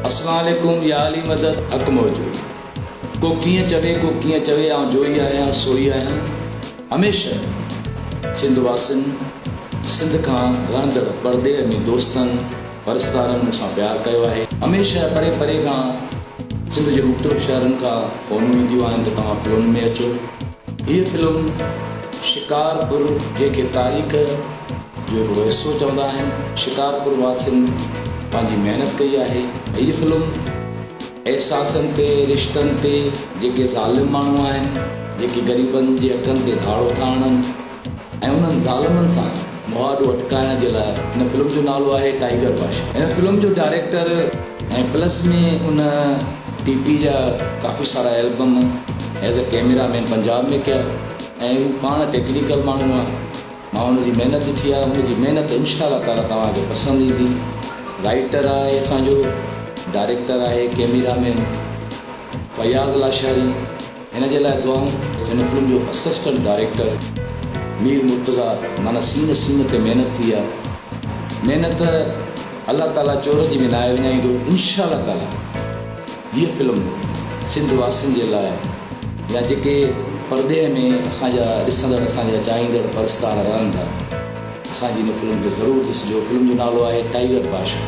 अस्सलाम वालेकुम या अली मदद हक़ मौजूद को कीअं चवे आउं जोई आहियां सोई आहियां। हमेशह सिंध वासियुनि सिंध खां रहंदड़ परदे में दोस्तनि परस्तारनि मूंसां प्यारु कयो आहे। हमेशह परे परे खां सिंध जे मुख़्तलिफ़ शहरनि खां फ़ोनूं ईंदियूं आहिनि त तव्हां फिल्म में अचो। हीअ फिल्म शिकारपुर जंहिंखे तारीख़ जो हिकिड़ो हिसो चवंदा आहिनि, शिकारपुर वासियुनि पंहिंजी महिनत कई आहे। हीअ फिल्म एहसासनि ते रिश्तनि ते जेके ज़ालिम माण्हू आहिनि, जेके ग़रीबनि जे हक़नि ते धाड़ो था हणनि ऐं उन्हनि ज़ालिमनि सां मुआदो अटकाइण जे लाइ हिन फिल्म जो नालो आहे टाइगर बादशाह। हिन फिल्म जो डायरेक्टर ऐं प्लस में उन टीपी जा काफ़ी सारा album as a cameraman Punjab में कया ऐं हू पाण टेक्निकल माण्हू आहे। मां हुनजी महिनत ॾिठी आहे, हुनजी महिनत इंशाअल्लाह ताला तव्हांखे पसंदि ईंदी। राइटर आहे असांजो, डायरेक्टर आहे, कैमरामैन फयाज़ लाशारी। हिन जे लाइ दुआऊं। हिन फिल्म जो असिस्टेंट डायरेक्टर मीर मुर्तज़ा। माना सीन ते महिनत थी आहे। महिनत अल्लाह ताला चोर जी बि न विञाईंदो इंशाअल्लाह ताला। हीअ फिल्म सिंध वासियुनि जे लाइ या जेके परदे में असांजा ॾिसंदड़ असांजा चाहींदड़ परस्तार रहंदा, असांजी हिन फिल्म खे ज़रूरु ॾिसिजो। फिल्म जो नालो आहे टाइगर बादशाह।